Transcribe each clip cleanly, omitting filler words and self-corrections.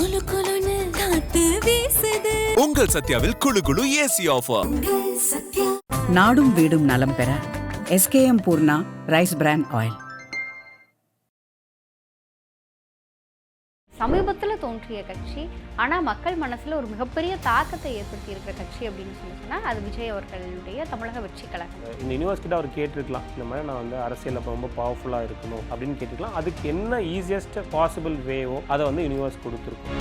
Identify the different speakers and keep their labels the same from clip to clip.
Speaker 1: குளு குளுன்னு காத்து வீசுது.
Speaker 2: உங்கள் சத்யாவில் குளு குளு ஏசி ஆஃபர்.
Speaker 3: நாடும் வீடும் நலம் பெற SKM Poorna rice brand oil.
Speaker 4: சமீபத்தில் தோன்றிய கட்சி, ஆனால் மக்கள் மனசில் ஒரு மிகப்பெரிய தாக்கத்தை ஏற்படுத்தி இருக்கிற கட்சி அப்படின்னு சொன்னால் அது விஜய் அவர்களுடைய தமிழக வெற்றி கழகம்.
Speaker 5: இந்த யூனிவர்சிட்டியில் அவர் கேட்டிருக்கலாம், இந்த மாதிரி நான் வந்து அரசியலில் ரொம்ப பவர்ஃபுல்லாக இருக்கணும் அப்படின்னு கேட்டிருக்கலாம். அதுக்கு என்ன ஈஸியஸ்ட் பாசிபிள் வேவோ அதை வந்து யூனிவர்ஸ் கொடுத்துருக்கோம்.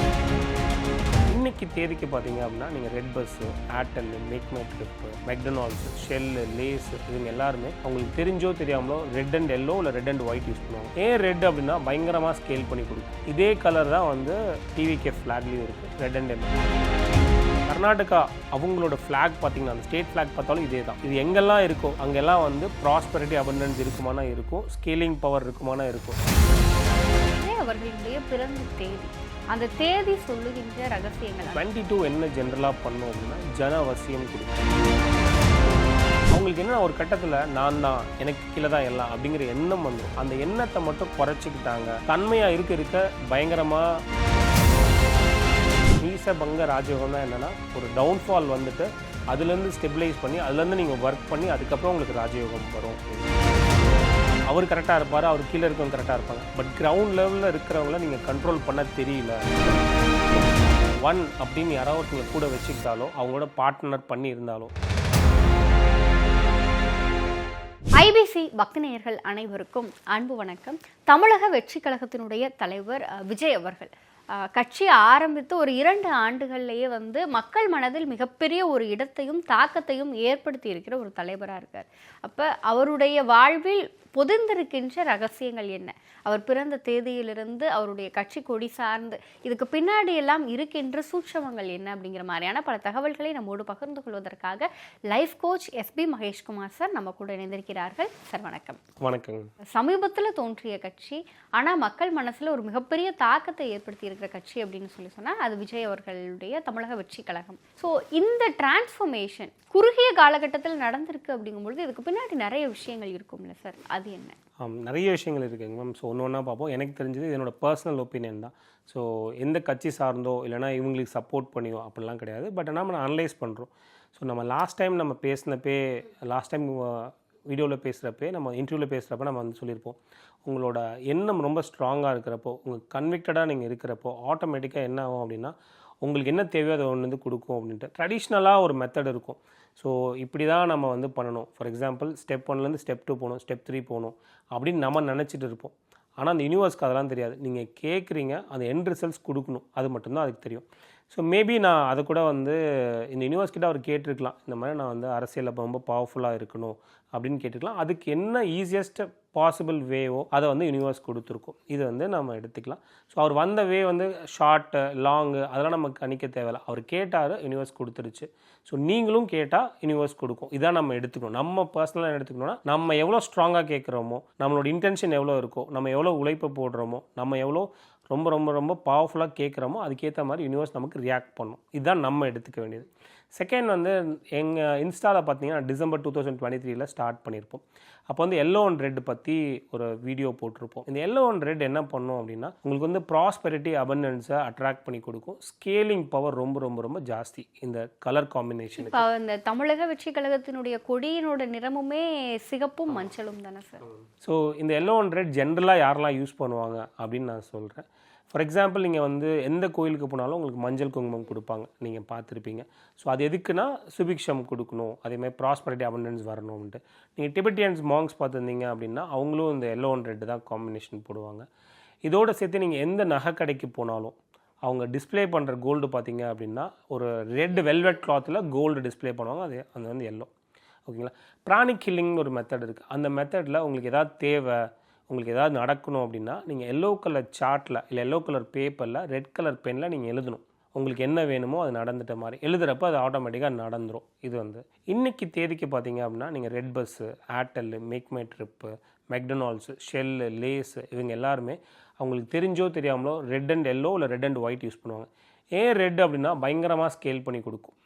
Speaker 5: இன்னைக்கு தேதிக்கு பார்த்தீங்க அப்படின்னா நீங்கள் red bus, Airtel, MakeMyTrip, McDonald's, Shell, Lay's இவங்க எல்லாருமே அவங்களுக்கு தெரிஞ்சோ தெரியாமலோ ரெட் அண்ட் எல்லோ இல்லை ரெட் அண்ட் ஒயிட் யூஸ் பண்ணுவாங்க. ஏன் ரெட் அப்படின்னா பயங்கரமாக ஸ்கேல் பண்ணி கொடுக்கும். இதே கலர் தான் வந்து டிவிகே ஃப்ளாக்லேயும் இருக்குது, ரெட் அண்ட் எல்லோ. கர்நாடகா அவங்களோட ஃப்ளாக் பார்த்தீங்கன்னா அந்த ஸ்டேட் ஃப்ளாக் பார்த்தாலும் இதே தான். இது எங்கெல்லாம் இருக்கோ அங்கெல்லாம் வந்து ப்ராஸ்பெரிட்டி அபண்டன்ஸ் இருக்குமானா இருக்கும், ஸ்கேலிங் பவர் இருக்குமானா இருக்கும்.
Speaker 4: அவர்களுடைய பிறந்த தேதி, அந்த தேதி சொல்லுகின்ற ரகசியங்கள்
Speaker 5: 22 என்ன ஜென்ரலாக பண்ணோம் அப்படின்னா ஜன அவசியம் கொடுக்கும். அவங்களுக்கு என்ன ஒரு கட்டத்தில் நான் தான், எனக்கு கீழே தான் எல்லாம் அப்படிங்கிற எண்ணம் வந்துடும். அந்த எண்ணத்தை மட்டும் குறைச்சிக்கிட்டாங்க. தன்மையாக இருக்க பயங்கரமாக பங்க ராஜயோகம் தான் என்னென்னா ஒரு டவுன்ஃபால் வந்துட்டு அதுலேருந்து ஸ்டெபிலைஸ் பண்ணி அதுலேருந்து நீங்கள் ஒர்க் பண்ணி அதுக்கப்புறம் உங்களுக்கு ராஜயோகம் வரும். அவர் கரெக்டாக இருப்பார், அவர் கீழே இருக்கவங்க கரெக்டாக இருப்பாங்க. பட் கிரவுண்ட் லெவலில் இருக்கிறவங்கள நீங்கள் கண்ட்ரோல் பண்ண தெரியல. ஒன் அப்படின்னு யாராவது ஒருத்தங்க கூட வச்சுக்கிட்டாலோ அவங்களோட பார்ட்னர் பண்ணி இருந்தாலும்.
Speaker 4: ஐபிசி பக்தி நேயர்கள் அனைவருக்கும் அன்பு வணக்கம். தமிழக வெற்றி கழகத்தினுடைய தலைவர் விஜய் அவர்கள் கட்சி ஆரம்பித்து ஒரு 2 ஆண்டுகள்லேயே வந்து மக்கள் மனதில் மிகப்பெரிய ஒரு இடத்தையும் தாக்கத்தையும் ஏற்படுத்தி இருக்கிற ஒரு தலைவராக இருக்கார். அப்போ அவருடைய வாழ்வில் பொதிந்திருக்கின்ற ரகசியங்கள் என்ன, அவர் பிறந்த தேதியிலிருந்து அவருடைய கட்சி கொடி சார்ந்து இதுக்கு பின்னாடி எல்லாம் இருக்கின்ற சூட்சமங்கள் என்ன அப்படிங்கிற மாதிரியான பல தகவல்களை நம்மோடு பகிர்ந்து கொள்வதற்காக life coach SP Maheshkumar sir நம்ம கூட இணைந்திருக்கிறார்கள். சார் வணக்கம்.
Speaker 5: வணக்கம்.
Speaker 4: சமீபத்தில் தோன்றிய கட்சி, ஆனால் மக்கள் மனசில் ஒரு மிகப்பெரிய தாக்கத்தை ஏற்படுத்தி இருக்கிற கட்சி அப்படின்னு சொன்னால் அது விஜய் அவர்களுடைய தமிழக வெற்றி கழகம். ஸோ இந்த டிரான்ஸ்ஃபர்மேஷன் குறுகிய காலகட்டத்தில் நடந்திருக்கு அப்படிங்கும்பொழுது இதுக்கு பின்னாடி நிறைய விஷயங்கள் இருக்கும்ல சார், அது என்ன?
Speaker 5: நிறைய விஷயங்கள் இருக்குங்க மேம். ஸோ ஒன்று ஒன்றா பார்ப்போம். எனக்கு தெரிஞ்சது என்னோட பர்சனல் ஒப்பீனியன் தான். ஸோ எந்த கட்சி சார்ந்தோ இல்லைனா இவங்களுக்கு சப்போர்ட் பண்ணியோ அப்படிலாம் கிடையாது. பட் நம்ம அனலைஸ் பண்ணுறோம். ஸோ நம்ம லாஸ்ட் டைம் வீடியோவில் பேசுகிறப்பே நம்ம இன்டர்வியூவில் பேசுகிறப்ப நம்ம வந்து சொல்லியிருப்போம், உங்களோட எண்ணம் ரொம்ப ஸ்ட்ராங்காக இருக்கிறப்போ, உங்களுக்கு கன்விக்டடாக நீங்கள் இருக்கிறப்போ ஆட்டோமேட்டிக்காக என்ன ஆகும் அப்படின்னா உங்களுக்கு என்ன தேவையோ அதை ஒன்று வந்து கொடுக்கும் அப்படின்ட்டு. ட்ரெடிஷ்னலாக ஒரு மெத்தட் இருக்கும். ஸோ இப்படி தான் நம்ம வந்து பண்ணணும். ஃபார் எக்ஸாம்பிள் ஸ்டெப் 1லேருந்து ஸ்டெப் 2 போகணும், ஸ்டெப் 3 போகணும் அப்படின்னு நம்ம நினச்சிட்டு இருப்போம். ஆனால் அந்த யூனிவர்ஸ்க்கு அதெல்லாம் தெரியாது. நீங்கள் கேட்குறீங்க, அந்த எண்ட் ரிசல்ட்ஸ் கொடுக்கணும், அது மட்டும்தான் அதுக்கு தெரியும். ஸோ மேபி நான் அதை கூட வந்து இந்த யூனிவர்ஸ்கிட்ட அவர் கேட்டிருக்கலாம், இந்த மாதிரி நான் வந்து அரசியலில் ரொம்ப பவர்ஃபுல்லாக இருக்கணும் அப்படின்னு கேட்டுக்கலாம். அதுக்கு என்ன ஈஸியஸ்ட் பாசிபிள் வேவோ அதை வந்து யூனிவர்ஸ் கொடுத்துருக்கோம். இது வந்து நம்ம எடுத்துக்கலாம். ஸோ அவர் வந்த வே வந்து ஷார்ட்டு லாங்கு அதெல்லாம் நமக்கு கணிக்க தேவையில்லை. அவர் கேட்டார், யூனிவர்ஸ் கொடுத்துருச்சு. ஸோ நீங்களும் கேட்டால் யூனிவர்ஸ் கொடுக்கும். இதான் நம்ம எடுத்துக்கணும். நம்ம பர்சனலாக எடுத்துக்கணும்னா நம்ம எவ்வளோ ஸ்ட்ராங்காக கேட்குறோமோ, நம்மளோட இன்டென்ஷன் எவ்வளோ இருக்கோ, நம்ம எவ்வளோ உழைப்பு போடுறோமோ, நம்ம எவ்வளோ ரொம்ப ரொம்ப ரொம்ப பவர்ஃபுல்லாக கேட்குறோமோ அதுக்கேற்ற மாதிரி யூனிவர்ஸ் நமக்கு ரியாக்ட் பண்ணும். இதுதான் நம்ம எடுத்துக்க வேண்டியது. செகண்ட் வந்து எங்கள் இன்ஸ்டாவில் பார்த்தீங்கன்னா டிசம்பர் 2023 ஸ்டார்ட் பண்ணியிருப்போம். அப்போ வந்து எல்லோ அண்ட் ரெட் பற்றி ஒரு வீடியோ போட்டிருப்போம். இந்த எல்லோ அண்ட் ரெட் என்ன பண்ணும் அப்படின்னா உங்களுக்கு வந்து ப்ராஸ்பெரிட்டி அபண்டன்ஸை அட்ராக்ட் பண்ணி கொடுக்கும். ஸ்கேலிங் பவர் ரொம்ப ரொம்ப ரொம்ப ஜாஸ்தி இந்த கலர் காம்பினேஷன்.
Speaker 4: இப்போ இந்த தமிழக வெற்றி கழகத்தினுடைய கொடியினோட நிறமுமே சிகப்பும் மஞ்சளும் தானே சார்?
Speaker 5: ஸோ இந்த எல்லோ அண்ட் ரெட் ஜென்ரலாக யாரெல்லாம் யூஸ் பண்ணுவாங்க அப்படின்னு நான் சொல்கிறேன். ஃபார் எக்ஸாம்பிள் நீங்கள் வந்து எந்த கோயிலுக்கு போனாலும் உங்களுக்கு மஞ்சள் குங்குமம் கொடுப்பாங்க, நீங்கள் பார்த்துருப்பீங்க. ஸோ அது எதுக்குன்னா சுபிக்ஷம் கொடுக்கணும், அதேமாதிரி ப்ராஸ்பரிட்டி அபண்டன்ஸ் வரணும்ன்ட்டு. நீங்கள் டிபெட்டியன்ஸ் மாங்ஸ் பார்த்துருந்தீங்க அப்படின்னா அவங்களும் இந்த எல்லோ அண்ட் ரெட் தான் காம்பினேஷன் போடுவாங்க. இதோடு சேர்த்து நீங்கள் எந்த நகை கடைக்கு போனாலும் அவங்க டிஸ்பிளே பண்ணுற கோல்டு பார்த்தீங்க அப்படின்னா ஒரு ரெட் வெல்வெட் கிளாத்தில் கோல்டு டிஸ்பிளே பண்ணுவாங்க, அது வந்து எல்லோ. ஓகேங்களா? பிராணிக் கில்லிங்னு ஒரு மெத்தட் இருக்குது. அந்த மெத்தடில் உங்களுக்கு எதாவது தேவை, உங்களுக்கு எதாவது நடக்கணும் அப்படின்னா நீங்கள் எல்லோ கலர் சார்ட்டில் இல்லை எல்லோ கலர் பேப்பரில் ரெட் கலர் பெனில் நீங்கள் எழுதணும். உங்களுக்கு என்ன வேணுமோ அது நடந்துட்ட மாதிரி எழுதுகிறப்ப அது ஆட்டோமேட்டிக்காக நடந்துடும். இது வந்து இன்றைக்கி தேதிக்கு பார்த்தீங்க அப்படின்னா நீங்கள் red bus, Airtel, MakeMyTrip, McDonald's, Shell, Lay's இவங்க எல்லாருமே அவங்களுக்கு தெரிஞ்சோ தெரியாமலோ ரெட் அண்ட் எல்லோ இல்லை ரெட் அண்ட் ஒயிட் யூஸ் பண்ணுவாங்க. ஏன் ரெட் அப்படின்னா பயங்கரமாக ஸ்கேல் பண்ணி கொடுக்கும்.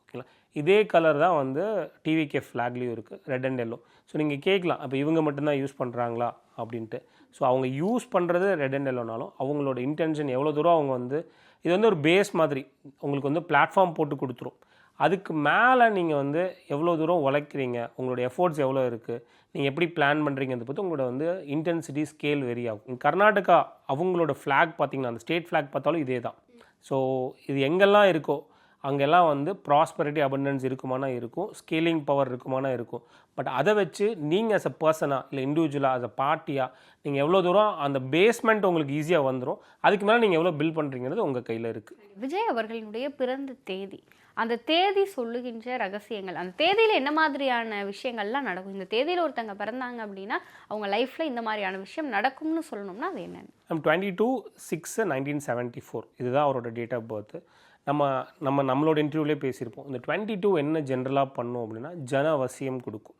Speaker 5: ஓகேங்களா. இதே கலர் தான் வந்து டிவிகே ஃப்ளாக்லேயும் இருக்குது, ரெட் அண்ட் எல்லோ. ஸோ நீங்கள் கேட்கலாம் அப்போ இவங்க மட்டும்தான் யூஸ் பண்ணுறாங்களா அப்படின்ட்டு. ஸோ அவங்க யூஸ் பண்ணுறது ரெட் அண்ட் எல்லோனாலும் அவங்களோட இன்டென்ஷன் எவ்வளோ தூரம் அவங்க வந்து இது வந்து ஒரு பேஸ் மாதிரி உங்களுக்கு வந்து பிளாட்ஃபார்ம் போட்டு கொடுத்துரும். அதுக்கு மேலே நீங்கள் வந்து எவ்வளோ தூரம் உழைக்கிறீங்க, உங்களோட எஃபோர்ட்ஸ் எவ்வளோ இருக்குது, நீங்கள் எப்படி பிளான் பண்ணுறீங்கிறத பற்றி உங்களோட வந்து இன்டென்சிட்டி ஸ்கேல் வெரி ஆகும். கர்நாடகா அவங்களோட ஃப்ளாக் பார்த்திங்கன்னா அந்த ஸ்டேட் ஃப்ளாக் பார்த்தாலும் இதே தான். ஸோ இது எங்கெல்லாம் இருக்கோ அங்கெல்லாம் வந்து ப்ராஸ்பரிட்டி அபண்டன்ஸ் இருக்குமானா இருக்கும், ஸ்கேலிங் பவர் இருக்குமானா இருக்கும். பட் அதை வச்சு நீங்கள் as a பர்சனாக இல்லை இண்டிவிஜுவலாக as a பார்ட்டியாக நீங்கள் எவ்வளோ தூரம் அந்த பேஸ்மெண்ட் உங்களுக்கு ஈஸியாக வந்துடும். அதுக்கு மேலே நீங்கள் எவ்வளோ பில்ட் பண்ணுறீங்கிறது உங்கள் கையில் இருக்குது.
Speaker 4: விஜய் அவர்களுடைய பிறந்த தேதி, அந்த தேதி சொல்லுகின்ற ரகசியங்கள், அந்த தேதியில் என்ன மாதிரியான விஷயங்கள்லாம் நடக்கும், இந்த தேதியில் ஒருத்தங்க பிறந்தாங்க அப்படின்னா அவங்க லைஃப்பில் இந்த மாதிரியான விஷயம் நடக்கும்னு சொல்லணும்னா அது என்னென்னு?
Speaker 5: 22/6/1974 இதுதான் அவரோட டேட் ஆஃப் பர்த்து. நம்மளோட இன்டர்வியூலேயே பேசியிருப்போம். இந்த 22 என்ன ஜென்ரலாக பண்ணும் அப்படின்னா ஜனவசியம் கொடுக்கும்.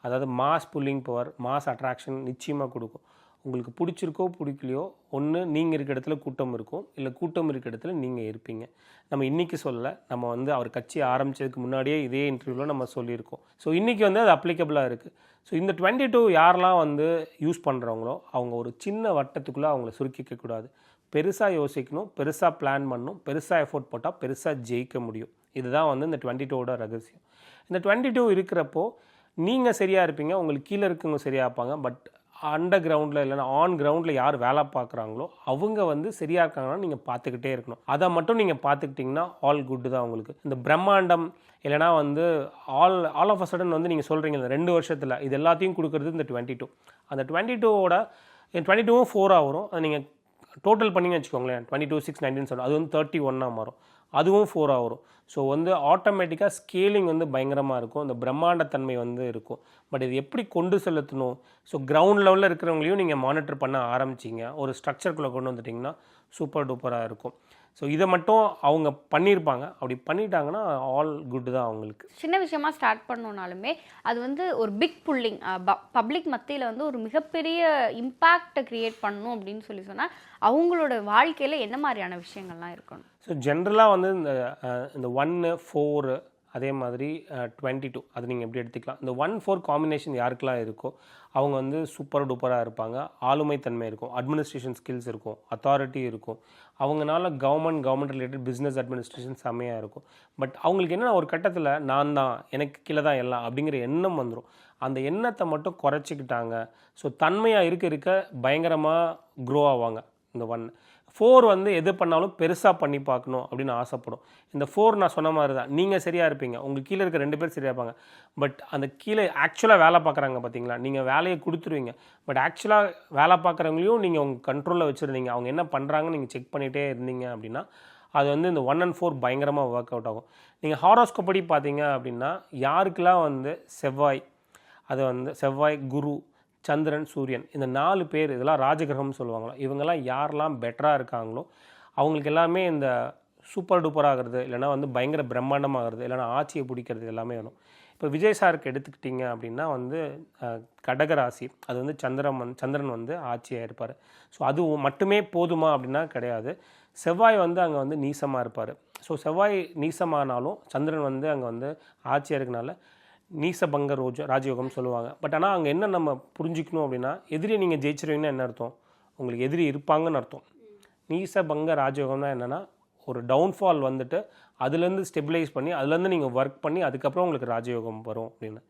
Speaker 5: அதாவது mass pulling power, mass attraction நிச்சயமாக கொடுக்கும். உங்களுக்கு பிடிச்சிருக்கோ பிடிக்கலையோ, ஒன்று நீங்கள் இருக்க இடத்துல கூட்டம் இருக்கும், இல்லை கூட்டம் இருக்க இடத்துல நீங்கள் இருப்பீங்க. நம்ம இன்றைக்கி சொல்லலை, நம்ம வந்து அவர் கட்சி ஆரம்பித்ததுக்கு முன்னாடியே இதே இன்டர்வியூவில் நம்ம சொல்லியிருக்கோம். ஸோ இன்றைக்கி வந்து அது அப்ளிகபிளாக இருக்குது. ஸோ இந்த 22 யாரெல்லாம் வந்து யூஸ் பண்ணுறவங்களோ அவங்க ஒரு சின்ன வட்டத்துக்குள்ளே அவங்கள சுருக்கிக்கக்கூடாது. பெருசாக யோசிக்கணும், பெருசாக பிளான் பண்ணணும், பெருசாக எஃபோர்ட் போட்டால் பெருசாக ஜெயிக்க முடியும். இதுதான் வந்து இந்த 22ஓட ரகசியம். இந்த 22 இருக்கிறப்போ நீங்கள் சரியாக இருப்பீங்க, உங்களுக்கு கீழே இருக்கவங்க சரியாக இருப்பாங்க. பட் அண்டர் கிரவுண்டில் இல்லைனா ஆன் கிரவுண்டில் யார் வேலை பார்க்குறாங்களோ அவங்க வந்து சரியாக இருக்காங்கன்னா நீங்கள் பார்த்துக்கிட்டே இருக்கணும். அதை மட்டும் நீங்கள் பார்த்துக்கிட்டிங்கன்னா ஆல் குட்டு தான் உங்களுக்கு. இந்த பிரம்மாண்டம் இல்லைனா வந்து ஆல் ஆஃப் அ சடன் வந்து நீங்கள் சொல்கிறீங்க இந்த 2 வருஷத்தில் இது எல்லாத்தையும் கொடுக்குறது இந்த 22. அந்த 22ஓட 22வும் 4ஆக வரும். அதை நீங்கள் டோட்டல் பண்ணிங்க வச்சுக்கோங்களேன், 22/6/1974 அது வந்து 31 மாறும், அதுவும் 4ஆக வரும். ஸோ வந்து ஆட்டோமேட்டிக்காக ஸ்கேலிங் வந்து பயங்கரமாக இருக்கும், இந்த பிரம்மாண்டத்தன்மை வந்து இருக்கும். பட் இது எப்படி கொண்டு செலுத்தணும், ஸோ கிரவுண்ட் லெவலில் இருக்கிறவங்களையும் நீங்கள் மானிட்டர் பண்ண ஆரம்பிச்சிங்க, ஒரு ஸ்ட்ரக்சருக்குள்ளே கொண்டு வந்துட்டிங்கன்னா சூப்பர் டூப்பராக இருக்கும். ஸோ இதை மட்டும் அவங்க பண்ணியிருப்பாங்க, அப்படி பண்ணிட்டாங்கன்னா ஆல் குட் தான் அவங்களுக்கு.
Speaker 4: சின்ன விஷயமா ஸ்டார்ட் பண்ணோனாலுமே அது வந்து ஒரு பிக் புல்லிங் பப்ளிக் மத்தியில் வந்து ஒரு மிகப்பெரிய இம்பேக்டை க்ரியேட் பண்ணணும் அப்படின்னு சொன்னால் அவங்களோட வாழ்க்கையில் என்ன மாதிரியான விஷயங்கள்லாம் இருக்கணும்?
Speaker 5: ஸோ ஜென்ரலாக வந்து இந்த 1, 4 அதே மாதிரி 22 அது நீங்கள் எப்படி எடுத்துக்கலாம். இந்த 1-4 காம்பினேஷன் யாருக்கெல்லாம் இருக்கோ அவங்க வந்து சூப்பர் டூப்பராக இருப்பாங்க, ஆளுமை தன்மை இருக்கும், அட்மினிஸ்ட்ரேஷன் ஸ்கில்ஸ் இருக்கும், அத்தாரிட்டி இருக்கும். அவங்களால கவர்மெண்ட் ரிலேட்டட் பிஸ்னஸ் அட்மினிஸ்ட்ரேஷன் செம்மையாக இருக்கும். பட் அவங்களுக்கு என்னென்னா ஒரு கட்டத்தில் நான் தான், எனக்கு கீழே தான் எல்லாம் அப்படிங்கிற எண்ணம் வந்துடும். அந்த எண்ணத்தை மட்டும் குறைச்சிக்கிட்டாங்க. ஸோ தன்மையாக இருக்க பயங்கரமாக க்ரோ ஆவாங்க. இந்த 4 வந்து எது பண்ணாலும் பெருசாக பண்ணி பார்க்கணும் அப்படின்னு ஆசைப்படும். இந்த 4 நான் சொன்ன மாதிரி தான், நீங்கள் சரியாக இருப்பீங்க, உங்களுக்கு கீழே இருக்க 2 பேர் சரியாக இருப்பாங்க. பட் அந்த கீழே ஆக்சுவலாக வேலை பார்க்குறாங்க பார்த்தீங்களா, நீங்கள் வேலையை கொடுத்துருவீங்க. பட் ஆக்சுவலாக வேலை பார்க்குறவங்களையும் நீங்கள் உங்கள் கண்ட்ரோலில் வச்சுருந்தீங்க, அவங்க என்ன பண்ணுறாங்கன்னு நீங்கள் செக் பண்ணிகிட்டே இருந்தீங்க அப்படின்னா அது வந்து இந்த 1 and 4 பயங்கரமாக ஒர்க் அவுட் ஆகும். நீங்கள் ஹாரோஸ்கோப் படி பார்த்தீங்க அப்படின்னா யாருக்கெல்லாம் வந்து செவ்வாய், அது வந்து செவ்வாய், குரு, சந்திரன், சூரியன் இந்த 4 பேர் இதெல்லாம் ராஜகிரகம்னு சொல்லுவாங்களோ, இவங்கெல்லாம் யாரெல்லாம் பெட்டராக இருக்காங்களோ அவங்களுக்கு எல்லாமே இந்த சூப்பர் டூப்பர் ஆகிறது, இல்லைனா வந்து பயங்கர பிரம்மாண்டமாகிறது, இல்லைனா ஆட்சியை பிடிக்கிறது எல்லாமே வேணும். இப்போ விஜய் சாருக்கு எடுத்துக்கிட்டிங்க அப்படின்னா வந்து கடகராசி, அது வந்து சந்திரன் வந்து ஆட்சியாக இருப்பார். ஸோ அது மட்டுமே போதுமா அப்படின்னா கிடையாது. செவ்வாய் வந்து அங்கே வந்து நீசமாக இருப்பார். ஸோ செவ்வாய் நீசமானாலும் சந்திரன் வந்து அங்கே வந்து ஆட்சியாக இருக்கனால நீசபங்க ராஜயோகம் சொல்லுவாங்க. பட் ஆனால் அங்கே என்ன நம்ம புரிஞ்சிக்கணும் அப்படின்னா எதிரியை நீங்கள் ஜெயிச்சிருவீங்கன்னா என்ன அர்த்தம், உங்களுக்கு எதிரி இருப்பாங்கன்னு அர்த்தம். நீசபங்க ராஜயோகம்னா என்னென்னா ஒரு டவுன்ஃபால் வந்துட்டு அதுலேருந்து ஸ்டெபிலைஸ் பண்ணி அதுலேருந்து நீங்கள் ஒர்க் பண்ணி அதுக்கப்புறம் உங்களுக்கு ராஜயோகம் வரும் அப்படின்னு.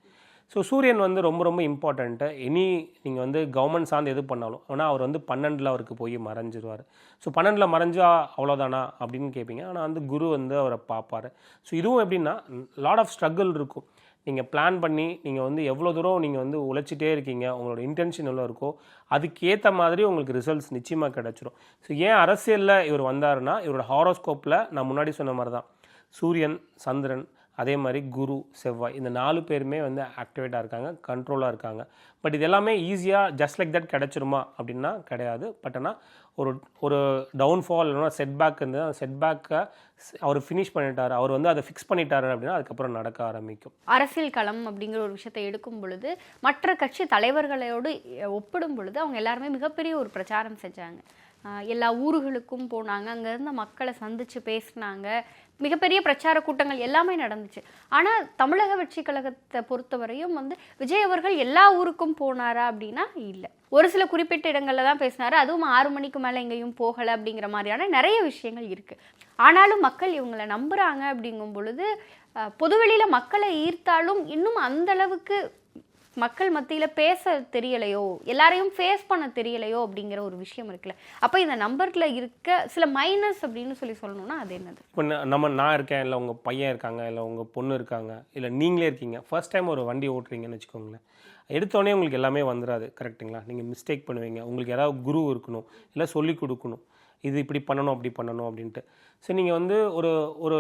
Speaker 5: ஸோ சூரியன் வந்து ரொம்ப ரொம்ப இம்பார்ட்டண்ட்டு. நீங்கள் வந்து கவர்மெண்ட் சார்ந்து எது பண்ணாலும், ஆனால் அவர் வந்து 12 அவருக்கு போய் மறைஞ்சிருவார். ஸோ 12 மறைஞ்சா அவ்வளோதானா அப்படின்னு கேட்பீங்க. ஆனால் வந்து குரு வந்து அவரை பார்ப்பார். ஸோ இதுவும் எப்படின்னா லாட் ஆஃப் ஸ்ட்ரகிள் இருக்கும். நீங்கள் பிளான் பண்ணி நீங்கள் வந்து எவ்வளோ தூரம் நீங்கள் வந்து உழைச்சிட்டே இருக்கீங்க, உங்களோட இன்டென்ஷன் எவ்வளோ இருக்கோ அதுக்கேற்ற மாதிரி உங்களுக்கு ரிசல்ட்ஸ் நிச்சயமாக கிடச்சிரும். ஸோ ஏன் அரசியலில் இவர் வந்தாருன்னா இவரோட ஹாரோஸ்கோப்பில் நான் முன்னாடி சொன்ன மாதிரி தான் சூரியன், சந்திரன், அதே மாதிரி குரு, செவ்வாய் இந்த 4 பேருமே வந்து ஆக்டிவேட்டாக இருக்காங்க, கண்ட்ரோலாக இருக்காங்க. பட் இது எல்லாமே ஈஸியாக ஜஸ்ட் லைக் தட் கிடச்சிருமா அப்படின்னா கிடையாது. பட் ஆனால் ஒரு டவுன்ஃபால் இல்லைனா செட்பேக் இருந்து அந்த செட்பேக்கை அவர் ஃபினிஷ் பண்ணிட்டார், அவர் வந்து அதை ஃபிக்ஸ் பண்ணிட்டாரு அப்படின்னா அதுக்கப்புறம் நடக்க ஆரம்பிக்கும்.
Speaker 4: அரசியல் களம் அப்படிங்கிற ஒரு விஷயத்தை எடுக்கும் பொழுது மற்ற கட்சி தலைவர்களோடு ஒப்பிடும் பொழுது அவங்க எல்லாருமே மிகப்பெரிய ஒரு பிரச்சாரம் செஞ்சாங்க. எல்லா ஊர்களுக்கும் போனாங்க, அங்கே இருந்த மக்களை சந்தித்து பேசினாங்க, மிகப்பெரிய பிரச்சார கூட்டங்கள் எல்லாமே நடந்துச்சு. ஆனால் தமிழக வெற்றி கழகத்தை பொறுத்தவரையும் வந்து விஜய் அவர்கள் எல்லா ஊருக்கும் போனாரா அப்படின்னா இல்லை. ஒரு சில குறிப்பிட்ட இடங்களில் தான் பேசினார். அதுவும் 6 மணிக்கு மேலே எங்கேயும் போகலை அப்படிங்கிற மாதிரியான நிறைய விஷயங்கள் இருக்குது. ஆனாலும் மக்கள் இவங்களை நம்புகிறாங்க. அப்படிங்கும் பொழுது பொதுவெளியில் மக்களை ஈர்த்தாலும் இன்னும் அந்தளவுக்கு மக்கள் மத்தியில் பேச தெரியலையோ, எல்லாரையும் ஃபேஸ் பண்ண தெரியலையோ அப்படிங்கிற ஒரு விஷயம் இருக்குல்ல. அப்போ இந்த நம்பரில் இருக்க சில மைனஸ் அப்படின்னு சொல்லணும்னா அது என்னது?
Speaker 5: இப்போ நான் இருக்கேன், இல்லை உங்கள் பையன் இருக்காங்க, இல்லை உங்கள் பொண்ணு இருக்காங்க, இல்லை நீங்களே இருக்கீங்க, ஃபர்ஸ்ட் டைம் ஒரு வண்டி ஓட்டுறீங்கன்னு வச்சுக்கோங்களேன். எடுத்தோடனே உங்களுக்கு எல்லாமே வந்துடாது, கரெக்டுங்களா? நீங்கள் மிஸ்டேக் பண்ணுவீங்க. உங்களுக்கு யாராவது குரு இருக்கணும், இல்லை சொல்லிக் கொடுக்கணும், இது இப்படி பண்ணணும் அப்படி பண்ணணும் அப்படின்ட்டு. ஸோ நீங்கள் வந்து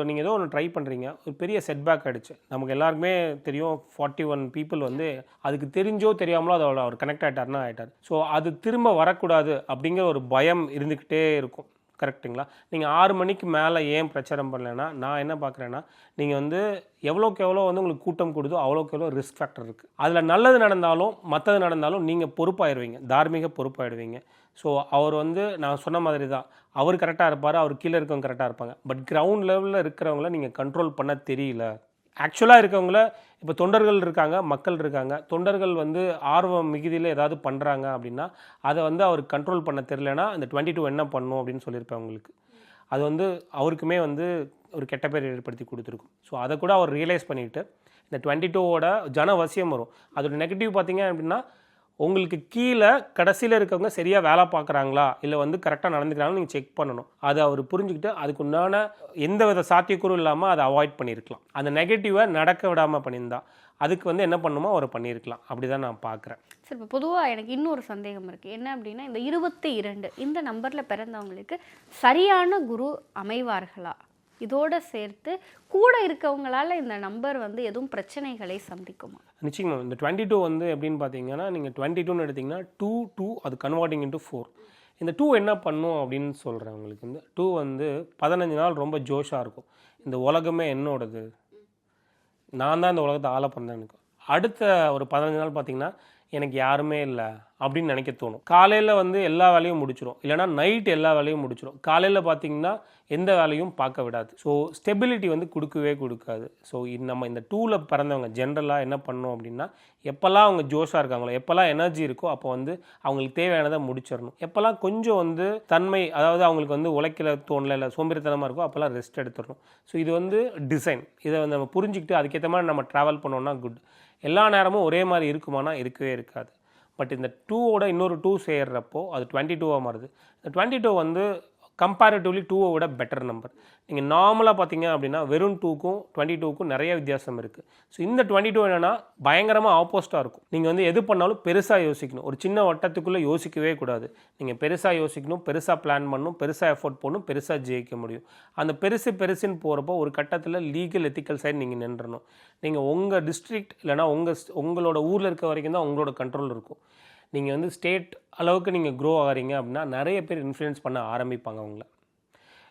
Speaker 5: நீங்கள் ஏதோ ஒன்று ட்ரை பண்ணுறீங்க, ஒரு பெரிய செட்பேக் ஆகிடுச்சு. நமக்கு எல்லாருக்குமே தெரியும் 41 பீப்புள் வந்து அதுக்கு தெரிஞ்சோ தெரியாமலோ அதோட அவர் கனெக்ட் ஆகிட்டார்னா ஆகிட்டார். ஸோ அது திரும்ப வரக்கூடாது அப்படிங்கிற ஒரு பயம் இருந்துக்கிட்டே இருக்கும், கரெக்டுங்களா? நீங்கள் 6 மணிக்கு மேலே ஏன் பிரச்சாரம் பண்ணலைன்னா, நான் என்ன பார்க்குறேன்னா, நீங்கள் வந்து எவ்வளோக்கு எவ்வளோ வந்து உங்களுக்கு கூட்டம் கொடுதோ அவ்வளோக்கு எவ்வளோ ரிஸ்க் ஃபேக்டர் இருக்குது. அதில் நல்லது நடந்தாலும் மற்றது நடந்தாலும் நீங்கள் பொறுப்பாயிடுவீங்க, தார்மீக பொறுப்பாயிடுவீங்க. ஸோ அவர் வந்து நான் சொன்ன மாதிரி தான், அவர் கரெக்டாக இருப்பார், அவர் கீழே இருக்கவங்க கரெக்டாக இருப்பாங்க. பட் கிரவுண்ட் லெவலில் இருக்கிறவங்கள நீங்கள் கண்ட்ரோல் பண்ண தெரியல. ஆக்சுவலாக இருக்கவங்கள இப்போ தொண்டர்கள் இருக்காங்க, மக்கள் இருக்காங்க. தொண்டர்கள் வந்து ஆர்வம் மிகுதியில் ஏதாவது பண்ணுறாங்க அப்படின்னா அதை வந்து அவர் கண்ட்ரோல் பண்ண தெரியலனா இந்த 22 என்ன பண்ணும் அப்படின்னு சொல்லியிருப்பேன் உங்களுக்கு. அது வந்து அவருக்குமே வந்து ஒரு கெட்ட பேர் ஏற்படுத்தி கொடுத்துருக்கும். ஸோ அதை கூட அவர் ரியலைஸ் பண்ணிவிட்டு இந்த 22ஓட ஜனவசியம் வரும். அதோட நெகட்டிவ் பார்த்தீங்க அப்படின்னா, உங்களுக்கு கீழே கடைசியில் இருக்கவங்க சரியாக வேலை பார்க்குறாங்களா, இல்லை வந்து கரெக்டாக நடந்துக்கிறாங்களா நீங்கள் செக் பண்ணணும். அதை அவர் புரிஞ்சுக்கிட்டு அதுக்கு உண்டான எந்த வித சாத்தியக்கூறும் இல்லாமல் அதை அவாய்ட் பண்ணியிருக்கலாம். அந்த நெகட்டிவை நடக்க விடாமல் பண்ணியிருந்தா அதுக்கு வந்து என்ன பண்ணுமோ அவர் பண்ணியிருக்கலாம். அப்படி தான் நான் பார்க்குறேன்.
Speaker 4: சரி, இப்போ பொதுவாக எனக்கு இன்னொரு சந்தேகம் இருக்குது. என்ன அப்படின்னா, இந்த 22 இந்த நம்பரில் பிறந்தவங்களுக்கு சரியான குரு அமைவார்களா? இதோடு சேர்த்து கூட இருக்கவங்களால இந்த நம்பர் வந்து எதுவும் பிரச்சனைகளை சந்திக்குமா?
Speaker 5: நிச்சயமாக இந்த 22 வந்து எப்படின்னு பார்த்தீங்கன்னா, நீங்கள் 22ன்னு எடுத்திங்கன்னா 2 அது கன்வெர்ட்டிங் இன்ட்டு 4. இந்த 2 என்ன பண்ணும் அப்படின்னு சொல்கிறேன் உங்களுக்கு. இந்த 2 வந்து 15 நாள் ரொம்ப ஜோஷாக இருக்கும். இந்த உலகமே என்னோடது, நான் தான் இந்த உலகத்தை ஆள பண்ணேன். எனக்கு அடுத்த ஒரு 15 நாள் பார்த்தீங்கன்னா எனக்கு யாருமே இல்லை அப்படின்னு நினைக்க தோணும். காலையில் வந்து எல்லா வேலையும் முடிச்சிடும், இல்லைனா நைட் எல்லா வேலையும் முடிச்சிடும். காலையில் பார்த்தீங்கன்னா எந்த வேலையும் பார்க்க விடாது. ஸோ ஸ்டெபிலிட்டி வந்து கொடுக்கவே கொடுக்காது. ஸோ நம்ம இந்த 2ல் பிறந்தவங்க ஜென்ரலாக என்ன பண்ணணும் அப்படின்னா, எப்போல்லாம் அவங்க ஜோஷாக இருக்காங்களோ, எப்போல்லாம் எனர்ஜி இருக்கோ அப்போ வந்து அவங்களுக்கு தேவையானதை முடிச்சிடணும். எப்போல்லாம் கொஞ்சம் வந்து தன்மை, அதாவது அவங்களுக்கு வந்து உழைக்கல தோணலை, இல்லை சோம்பேறித்தனமாக இருக்கோ அப்போல்லாம் ரெஸ்ட் எடுத்துடணும். ஸோ இது வந்து டிசைன். இதை வந்து நம்ம புரிஞ்சுக்கிட்டு அதுக்கேற்ற மாதிரி நம்ம ட்ராவல் பண்ணோம்னா குட். எல்லா நேரமும் ஒரே மாதிரி இருக்குமானா இருக்கவே இருக்காது. பட் இந்த 2ஓட இன்னொரு 2 சேர்றப்போ அது 22ஆக மாறுது. இந்த 22 வந்து கம்பேரிட்டிவ்லி 2 விட பெட்டர் நம்பர். நீங்கள் நார்மலாக பார்த்தீங்க அப்படின்னா வெறும் 2க்கும் 22க்கும் நிறைய வித்தியாசம் இருக்குது. ஸோ இந்த 22 என்னென்னா பயங்கரமாக ஆப்போசிட்டாக இருக்கும். நீங்கள் வந்து எது பண்ணாலும் பெருசாக யோசிக்கணும். ஒரு சின்ன வட்டத்துக்குள்ளே யோசிக்கவே கூடாது. நீங்கள் பெருசாக யோசிக்கணும், பெருசாக பிளான் பண்ணணும், பெருசாக எஃபோர்ட் போடணும், பெருசாக ஜெயிக்க முடியும். அந்த பெருசுன்னு போகிறப்போ ஒரு கட்டத்தில் லீகல் எத்திக்கல் சைடு நீங்கள் நின்றணும். நீங்கள் உங்கள் டிஸ்ட்ரிக்ட் இல்லைனா உங்களோட ஊரில் இருக்க வரைக்கும் தான் உங்களோட கண்ட்ரோல் இருக்கும். நீங்கள் வந்து ஸ்டேட் அளவுக்கு நீங்கள் க்ரோ ஆகிறீங்க அப்படின்னா நிறைய பேர் இன்ஃப்ளூயன்ஸ் பண்ண ஆரம்பிப்பாங்க உங்களை.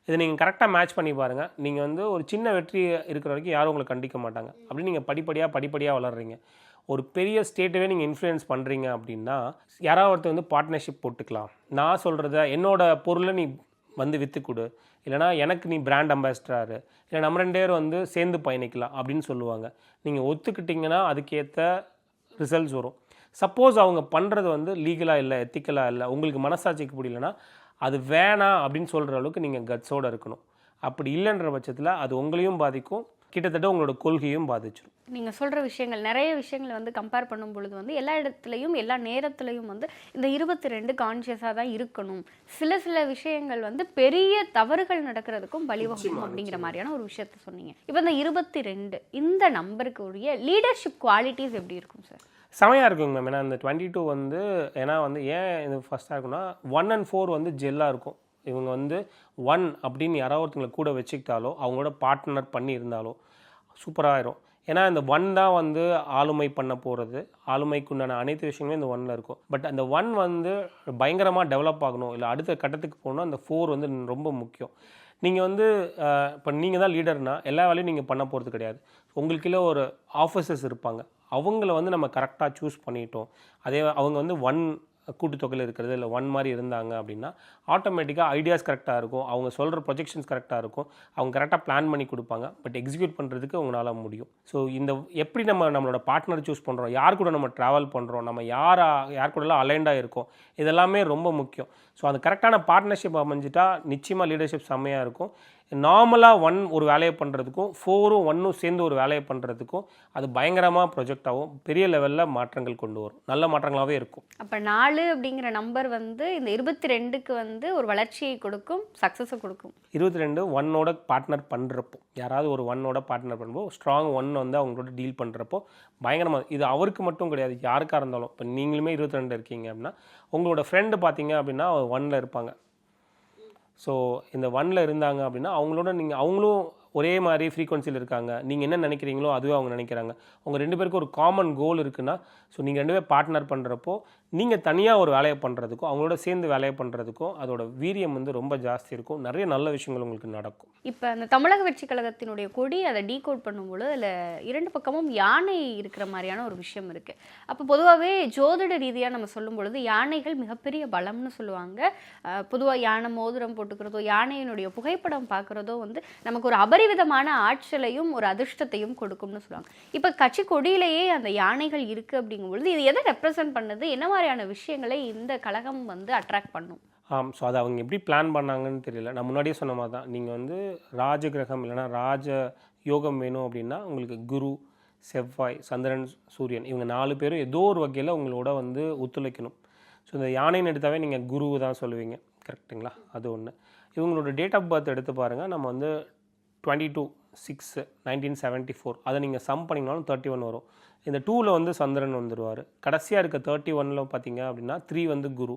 Speaker 5: இதை நீங்கள் கரெக்டாக மேட்ச் பண்ணி பாருங்கள். நீங்கள் வந்து ஒரு சின்ன வெற்றி இருக்கிற வரைக்கும் யாரும் உங்களை கண்டிக்க மாட்டாங்க. அப்படி நீங்கள் படிப்படியாக வளர்றீங்க. ஒரு பெரிய ஸ்டேட்டவே நீங்கள் இன்ஃப்ளூயன்ஸ் பண்ணுறீங்க அப்படின்னா யாராவது ஒருத்தர் வந்து பார்ட்னர்ஷிப் போட்டுக்கலாம். நான் சொல்கிறத என்னோட பொருளை நீ வந்து விற்று கொடு, இல்லைனா எனக்கு நீ பிராண்ட் அம்பாசிடராரு, இல்லை நம்ம 2 பேர் வந்து சேர்ந்து பயணிக்கலாம் அப்படின்னு சொல்லுவாங்க. நீங்கள் ஒத்துக்கிட்டிங்கன்னா அதுக்கேற்ற ரிசல்ட்ஸ் வரும். சப்போஸ் அவங்க பண்ணுறது வந்து லீகலாக இல்லை, எத்திக்கலாக இல்லை, உங்களுக்கு மனசாட்சிக்கு பிடிக்கலனா அது வேணாம் அப்படின்னு சொல்கிற அளவுக்கு நீங்கள் கட்ஸோடு இருக்கணும். அப்படி இல்லைன்ற பட்சத்தில் அது உங்களையும் பாதிக்கும், கிட்டத்தட்ட உங்களோட கொள்கையும் பாதிச்சிடும்.
Speaker 4: நீங்கள் சொல்கிற விஷயங்கள் நிறைய விஷயங்கள் வந்து கம்பேர் பண்ணும் பொழுது வந்து எல்லா இடத்துலையும் எல்லா நேரத்துலையும் வந்து இந்த 22 கான்ஷியஸாக தான் இருக்கணும். சில விஷயங்கள் வந்து பெரிய தவறுகள் நடக்கிறதுக்கும் வழிவகும் அப்படிங்கிற மாதிரியான ஒரு விஷயத்த சொன்னீங்க. இப்போ இந்த 22 இந்த நம்பருக்கு உரிய லீடர்ஷிப் குவாலிட்டிஸ் எப்படி இருக்கும் சார்?
Speaker 5: செமையாக இருக்குங்க மேம். ஏன்னா இந்த 22 வந்து ஏன்னா வந்து ஏன் இது ஃபஸ்ட்டாக இருக்குன்னா 1 and 4 வந்து ஜெல்லாக இருக்கும். இவங்க வந்து 1 அப்படின்னு யாராவது ஒருத்தங்களை கூட வச்சுக்கிட்டாலோ அவங்களோட பார்ட்னர் பண்ணி இருந்தாலோ சூப்பராகிடும். ஏன்னா இந்த 1 தான் வந்து ஆளுமை பண்ண போகிறது. ஆளுமைக்குண்டான அனைத்து விஷயங்களும் இந்த 1ல் இருக்கும். பட் அந்த 1 வந்து பயங்கரமாக டெவலப் ஆகணும், இல்லை அடுத்த கட்டத்துக்கு போகணும். அந்த 4 வந்து ரொம்ப முக்கியம். நீங்கள் வந்து இப்போ நீங்கள் தான் லீடர்னால் எல்லா வேலையும் நீங்கள் பண்ண போகிறது கிடையாது. உங்களுக்குள்ளே ஒரு ஆஃபீஸர்ஸ் இருப்பாங்க. அவங்கள வந்து நம்ம கரெக்டாக சூஸ் பண்ணிட்டோம். அவங்க வந்து 1 கூட்டுத்தொகையில் இருக்கிறது இல்லை 1 மாதிரி இருந்தாங்க அப்படின்னா ஆட்டோமேட்டிக்காக ஐடியாஸ் கரெக்டாக இருக்கும், அவங்க சொல்கிற ப்ரொஜெக்ஷன்ஸ் கரெக்டாக இருக்கும், அவங்க கரெக்டாக பிளான் பண்ணி கொடுப்பாங்க, பட் எக்ஸிக்யூட் பண்ணுறதுக்கு அவங்களால முடியும். ஸோ இந்த எப்படி நம்மளோட பார்ட்னர் சூஸ் பண்ணுறோம், யார் கூட நம்ம ட்ராவல் பண்ணுறோம், நம்ம யார் கூடலாம் அலைண்டாக இருக்கோம், இதெல்லாமே ரொம்ப முக்கியம். ஸோ அந்த கரெக்டான பார்ட்னர்ஷிப் அமைஞ்சிட்டா நிச்சயமாக லீடர்ஷிப் செம்மையாக இருக்கும். நார்மலாக 1 ஒரு வேலையை பண்ணுறதுக்கும் 4ம் 1ம் சேர்ந்து ஒரு வேலையை பண்ணுறதுக்கும் அது பயங்கரமாக ப்ரொஜெக்ட் ஆகும், பெரிய லெவலில் மாற்றங்கள் கொண்டு வரும், நல்ல மாற்றங்களாகவே இருக்கும்.
Speaker 4: அப்போ 4 அப்படிங்கிற நம்பர் வந்து இந்த 22க்கு வந்து ஒரு வளர்ச்சியை கொடுக்கும், சக்ஸஸை கொடுக்கும்.
Speaker 5: 22 1ஓட பார்ட்னர் பண்ணுறப்போ, யாராவது ஒரு 1ஓட பார்ட்னர் பண்ணுறப்போ, ஸ்ட்ராங் 1 வந்து அவங்களோட டீல் பண்ணுறப்போ பயங்கரமாக, இது அவருக்கு மட்டும் கிடையாது, யாருக்காக இருந்தாலும். இப்போ நீங்களுமே 22 இருக்கீங்க அப்படின்னா உங்களோட ஃப்ரெண்டு பார்த்தீங்க அப்படின்னா 1ல் இருப்பாங்க. ஸோ இந்த 1ல் இருந்தாங்க அப்படின்னா அவங்களும் ஒரே மாதிரி ஃப்ரீக்வன்சியில் இருக்காங்க, நீங்கள் என்ன நினைக்கிறீங்களோ அதுவே அவங்க நினைக்கிறாங்க, உங்கள் 2 பேருக்கும் ஒரு காமன் கோல் இருக்குன்னா, ஸோ நீங்கள் 2 பேர் பார்ட்னர் பண்ணுறப்போ நீங்கள் தனியாக ஒரு வேலையை பண்ணுறதுக்கும் அவங்களோட சேர்ந்து வேலையை பண்ணுறதுக்கும் அதோட வீரியம் வந்து ரொம்ப ஜாஸ்தி இருக்கும், நிறைய நல்ல விஷயங்கள் உங்களுக்கு நடக்கும்.
Speaker 4: இப்போ அந்த தமிழக வெற்றி கழகத்தினுடைய கொடி அதை டீகோட் பண்ணும்போது அதில் 2 பக்கமும் யானை இருக்கிற மாதிரியான ஒரு விஷயம் இருக்குது. அப்போ பொதுவாகவே ஜோதிட ரீதியாக நம்ம சொல்லும் பொழுது யானைகள் மிகப்பெரிய பலம்னு சொல்லுவாங்க. பொதுவாக யானை மோதிரம் போட்டுக்கிறதோ யானையினுடைய புகைப்படம் பார்க்குறதோ வந்து நமக்கு ஒரு அபரிவிதமான ஆற்றலையும் ஒரு அதிர்ஷ்டத்தையும் கொடுக்கும்னு சொல்லுவாங்க. இப்போ கட்சி கொடியிலேயே அந்த யானைகள் இருக்குது அப்படிங்கும்பொழுது இது எதை ரெப்ரசன்ட் பண்ணுது, என்ன மாதிரியான விஷயங்களை இந்த கழகம் வந்து அட்ராக்ட் பண்ணும்?
Speaker 5: ஸோ அதை அவங்க எப்படி பிளான் பண்ணாங்கன்னு தெரியல. நான் முன்னாடியே சொன்ன மாதிரி தான், நீங்கள் வந்து ராஜகிரகம் இல்லைனா ராஜ யோகம் வேணும் அப்படின்னா உங்களுக்கு குரு, செவ்வாய், சந்திரன், சூரியன் இவங்க 4 பேரும் ஏதோ ஒரு வகையில் உங்களோட வந்து ஒத்துழைக்கணும். ஸோ இந்த யானைன்னு எடுத்தாவே நீங்கள் குரு தான் சொல்லுவீங்க, கரெக்டுங்களா? அது ஒன்று. இவங்களோட டேட் ஆஃப் பர்த் எடுத்து பாருங்கள், நம்ம வந்து 22/6/1974 அதை நீங்கள் சம் பண்ணிங்கனாலும் 31 வரும். இந்த 2ல் வந்து சந்திரன் வந்துடுவார், கடைசியாக இருக்க 31ல் பார்த்தீங்க அப்படின்னா 3 வந்து குரு,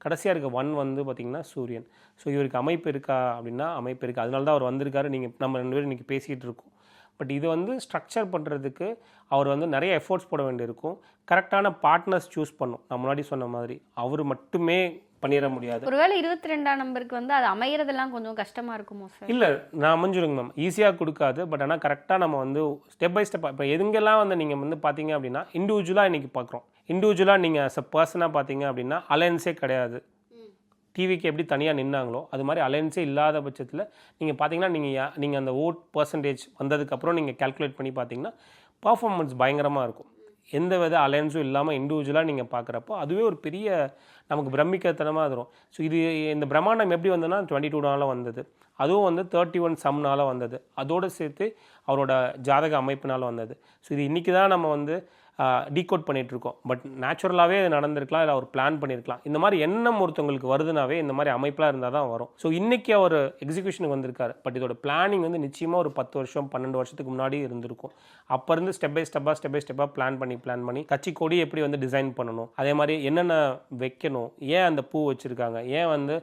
Speaker 5: கடைசியாக இருக்க 1 வந்து பார்த்திங்கன்னா சூரியன். ஸோ இவருக்கு அமைப்பு இருக்கா அப்படின்னா அமைப்பு இருக்குது, அதனால தான் அவர் வந்திருக்காரு, நம்ம 2 பேரும் இன்றைக்கி பேசிகிட்டு இருக்கோம். பட் இது வந்து ஸ்ட்ரக்சர் பண்ணுறதுக்கு அவர் வந்து நிறைய எஃபோர்ட்ஸ் போட வேண்டியிருக்கும், கரெக்டான பார்ட்னர்ஸ் சூஸ் பண்ணும். நான் முன்னாடி சொன்ன மாதிரி அவர் மட்டுமே பண்ணிட முடியாது.
Speaker 4: ஒருவேளை 22ஆம் நம்பருக்கு வந்து அது அமையறதெல்லாம் கொஞ்சம் கஷ்டமாக இருக்குமோ சார்? இல்லை,
Speaker 5: நான் அமைஞ்சிருங்க மேம், ஈஸியாக கொடுக்காது. பட் ஆனால் கரெக்டாக நம்ம வந்து ஸ்டெப் பை ஸ்டெப், இப்போ எங்கெல்லாம் வந்து நீங்கள் வந்து பார்த்தீங்க அப்படின்னா இண்டிவிஜுவலாக இன்றைக்கி பார்க்குறோம். இண்டிவிஜுவலாக நீங்கள் அஸ் அ பர்சனாக பார்த்தீங்க அப்படின்னா அலையன்ஸே கிடையாது. டிவிக்கு எப்படி தனியாக நின்னாங்களோ அது மாதிரி அலையன்ஸே இல்லாத பட்சத்தில் நீங்கள் பார்த்தீங்கன்னா நீங்கள் அந்த ஓட் பர்சன்டேஜ் வந்ததுக்கப்புறம் நீங்கள் கேல்குலேட் பண்ணி பார்த்தீங்கன்னா பர்ஃபார்மன்ஸ் பயங்கரமாக இருக்கும். எந்த வித அலையன்ஸும் இல்லாமல் இண்டிவிஜுவலாக நீங்கள் பார்க்குறப்போ அதுவே ஒரு பெரிய நமக்கு பிரமிக்கத்தனமாக வரும். ஸோ இந்த பிரம்மாண்டம் எப்படி வந்ததுன்னா 22 வந்தது, அதுவும் வந்து 31 சம்னால் வந்தது, அதோடு சேர்த்து அவரோட ஜாதக அமைப்பினால் வந்தது. ஸோ இது இன்றைக்கி தான் நம்ம வந்து டீகோட் பண்ணிகிட்ருக்கோம். பட் நேச்சுரலாகவே அது நடந்திருக்கலாம், இல்லை அவர் பிளான் பண்ணியிருக்கலாம். இந்த மாதிரி எண்ணம் ஒருத்தவங்களுக்கு வருதுனாவே இந்த மாதிரி அமைப்பெலாம் இருந்தால் தான் வரும். ஸோ இன்றைக்கி அவர் எக்ஸிக்யூஷனுக்கு வந்திருக்காரு, பட் இதோட பிளானிங் வந்து நிச்சயமாக ஒரு 10 வருஷம் 12 வருஷத்துக்கு முன்னாடி இருந்திருக்கும். அப்போ இருந்து ஸ்டெப் பை ஸ்டெப்பாக பிளான் பண்ணி கட்சி கொடி எப்படி வந்து டிசைன் பண்ணணும், அதே மாதிரி என்னென்ன வைக்கணும், ஏன் அந்த பூ வச்சுருக்காங்க, ஏன் வந்து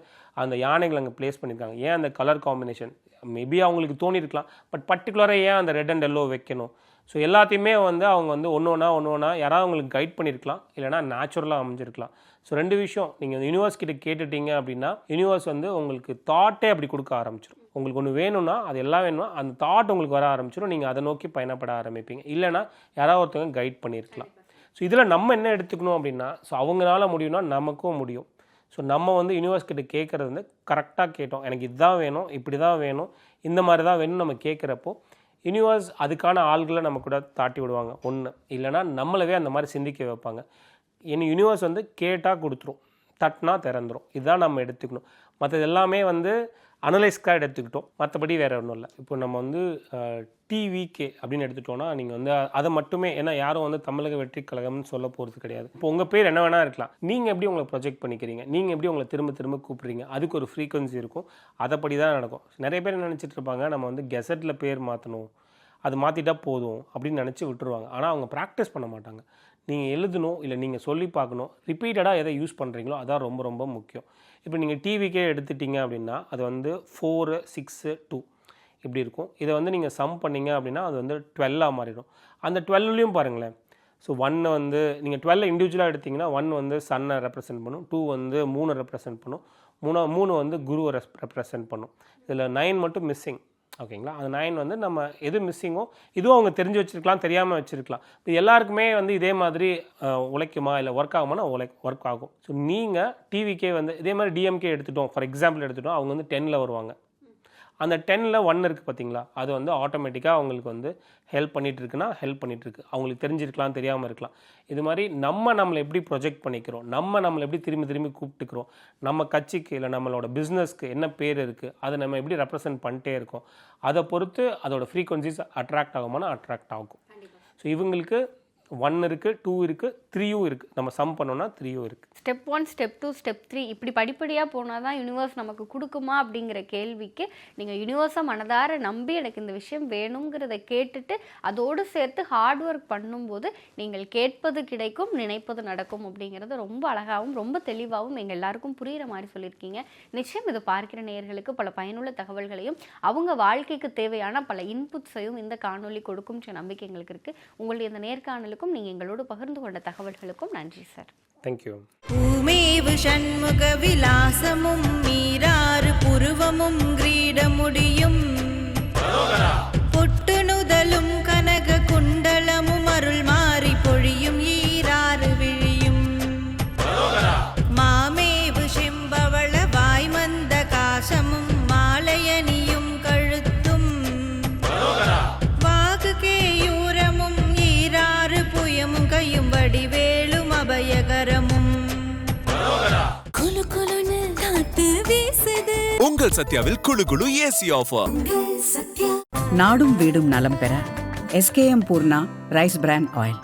Speaker 5: அந்த யானைகள் அங்கே ப்ளேஸ் பண்ணியிருக்காங்க, ஏன் அந்த கலர் காம்பினேஷன் மேபி அவங்களுக்கு தோணியிருக்கலாம், பட் பர்டிகுலராக ஏன் அந்த ரெட் அண்ட் எல்லோ வைக்கணும். ஸோ எல்லாத்தையுமே வந்து அவங்க வந்து ஒன்று ஒன்றா யாராவது அவங்களுக்கு கைட் பண்ணியிருக்கலாம், இல்லைனா நேச்சுரலாக அமைஞ்சிருக்கலாம். ஸோ 2 விஷயம் நீங்கள் யூனிவர்ஸ் கிட்ட கேட்டுட்டீங்க அப்படின்னா யூனிவர்ஸ் வந்து உங்களுக்கு தாட்டே அப்படி கொடுக்க ஆரம்பிச்சிடும். உங்களுக்கு ஒன்று வேணும்னா அது எல்லாம் வேணும்னா அந்த தாட் உங்களுக்கு வர ஆரம்பிச்சிடும், நீங்கள் அதை நோக்கி பயணப்பட ஆரம்பிப்பீங்க. இல்லைனா யாராவது ஒருத்தவங்க கைட் பண்ணியிருக்கலாம். ஸோ இதில் நம்ம என்ன எடுத்துக்கணும் அப்படின்னா, ஸோ அவங்களால முடியும்னா நமக்கும் முடியும். ஸோ நம்ம வந்து யூனிவர்ஸ் கிட்ட கேட்குறது வந்து கரெக்டாக கேட்டோம், எனக்கு இதுதான் வேணும், இப்படி தான் வேணும், இந்த மாதிரி தான் வேணும்னு நம்ம கேட்குறப்போ யூனிவர்ஸ் அதுக்கான ஆள்களை நம்ம கூட தாட்டி விடுவாங்க. ஒன்று இல்லைனா நம்மளவே அந்த மாதிரி சிந்திக்க வைப்பாங்க. யூனிவர்ஸ் வந்து கேட்டால் கொடுத்துரும், தட்டினா திறந்துடும். இதுதான் நம்ம எடுத்துக்கணும். மற்றது எல்லாமே வந்து அனலைஸ்க்காக எடுத்துக்கிட்டோம், மற்றபடி வேறு ஒன்றும் இல்லை. இப்போ நம்ம வந்து டிவிகே அப்படின்னு எடுத்துட்டோன்னா நீங்கள் வந்து அதை மட்டுமே, ஏன்னா யாரும் வந்து தமிழக வெற்றி கழகம்னு சொல்ல போகிறது கிடையாது. இப்போ உங்கள் பேர் என்ன வேணா இருக்கலாம், நீங்கள் எப்படி உங்களை ப்ரொஜெக்ட் பண்ணிக்கிறீங்க, நீங்கள் எப்படி உங்களை திரும்ப கூப்பிட்றீங்க, அதுக்கு ஒரு ஃப்ரீக்வன்சி இருக்கும், அதைப்படி தான் நடக்கும். நிறைய பேர் நினச்சிட்டு இருப்பாங்க நம்ம வந்து கெசட்டில் பேர் மாற்றணும், அது மாற்றிட்டா போதும் அப்படின்னு நினச்சி விட்டுருவாங்க. ஆனால் அவங்க ப்ராக்டிஸ் பண்ண மாட்டாங்க. நீங்கள் எழுதணும், இல்லை நீங்கள் சொல்லி பார்க்கணும், ரிப்பீட்டடாக எதை யூஸ் பண்ணுறீங்களோ அதான் ரொம்ப ரொம்ப முக்கியம். இப்போ நீங்கள் டிவிக்கே எடுத்துட்டிங்க அப்படின்னா அது வந்து 4, 6, 2 இப்படி இருக்கும். இதை வந்து நீங்கள் சம் பண்ணிங்க அப்படின்னா அது வந்து 12 மாறிடும். அந்த 12லையும் பாருங்களேன், ஸோ 1 வந்து நீங்கள் 12 இண்டிவிஜுவலாக எடுத்திங்கன்னா 1 வந்து சன்னை ரெப்ரசென்ட் பண்ணும், 2 வந்து 3 ரெப்ரசென்ட் பண்ணும், 3 வந்து குருவை ரெப்ரசென்ட் பண்ணும். இதில் 9 மட்டும் மிஸ்ஸிங். ஓகேங்களா. அந்த 9 வந்து நம்ம எது மிஸ்ஸிங்கோ இதுவும் அவங்க தெரிஞ்சு வச்சுருக்கலாம், தெரியாமல் வச்சுருக்கலாம். இது எல்லாருக்குமே வந்து இதே மாதிரி உழைக்குமா இல்லை ஒர்க் ஆகுமானா ஒர்க் ஆகும். ஸோ நீங்கள் டிவிக்கே வந்து இதே மாதிரி டிஎம்கே எடுத்துட்டோம், ஃபார் எக்ஸாம்பிள் எடுத்துட்டோம், அவங்க வந்து 10ல் வருவாங்க. அந்த 10ல் 1 இருக்குது பார்த்தீங்களா, அது வந்து ஆட்டோமேட்டிக்காக அவங்களுக்கு வந்து ஹெல்ப் பண்ணிகிட்ருக்குன்னா ஹெல்ப் பண்ணிகிட்ருக்கு. அவங்களுக்கு தெரிஞ்சிருக்கலாம், தெரியாமல் இருக்கலாம். இது மாதிரி நம்மளை எப்படி ப்ரொஜெக்ட் பண்ணிக்கிறோம், நம்மளை எப்படி திரும்பி கூப்பிட்டுக்கிறோம், நம்ம கட்சிக்கு இல்லை நம்மளோட பிஸ்னஸ்க்கு என்ன பேர் இருக்குது, அதை நம்ம எப்படி ரெப்ரசன்ட் பண்ணிட்டே இருக்கோம், அதை பொறுத்து அதோட ஃப்ரீக்வன்சிஸ் அட்ராக்ட் ஆகுமானா அட்ராக்ட் ஆகும். ஸோ இவங்களுக்கு 1 இருக்குது, 2 இருக்குது, 3யும் இருக்குது. நம்ம சம் பண்ணோன்னா 3யும் இருக்குது.
Speaker 4: ஸ்டெப் 1, ஸ்டெப் 2, ஸ்டெப் 3 இப்படி படிப்படியாக போனால் தான் யூனிவர்ஸ் நமக்கு கொடுக்குமா அப்படிங்கிற கேள்விக்கு நீங்கள் யூனிவர்ஸை மனதார நம்பி எனக்கு இந்த விஷயம் வேணுங்கிறத கேட்டுட்டு அதோடு சேர்த்து ஹார்ட் ஒர்க் பண்ணும்போது நீங்கள் கேட்பது கிடைக்கும், நினைப்பது நடக்கும் அப்படிங்கிறது ரொம்ப அழகாகவும் ரொம்ப தெளிவாகவும் எங்கள் எல்லாருக்கும் புரிகிற மாதிரி சொல்லியிருக்கீங்க. நிச்சயம் இது பார்க்கிற நேயர்களுக்கு பல பயனுள்ள தகவல்களையும் அவங்க வாழ்க்கைக்கு தேவையான பல இன்புட்ஸையும் இந்த காணொலி கொடுக்கும் நம்பிக்கை எங்களுக்கு இருக்குது. உங்களுடைய இந்த நேர்காணலுக்கும் நீங்கள் எங்களோடு பகிர்ந்து கொண்ட தகவல்களுக்கும் நன்றி சார்.
Speaker 5: தேங்க்யூ.
Speaker 1: பூமேவு சண்முக விலாசமும் மீராறு புருவமும் கிரீடமுடியும் பொட்டு நுதலும் கனக குண்டலமும் அருள் மாறி பொழியும் ஈராறு விழியும் மாமேவு செம்பவள வாய்மந்த காசமும் மாலையணியும் கழுத்தும் வாகு கேயூரமும் ஈராறு புயமும் கையும் வடிவேலும் அபயகரமும்
Speaker 2: குளு குளுன்னு
Speaker 1: காத்து வீசுது
Speaker 2: உங்கள் சத்யாவில் குளு குளு ஏசி ஆஃபர்.
Speaker 3: நாடும் வீடும் நலம் பெற SKM Poorna rice brand oil.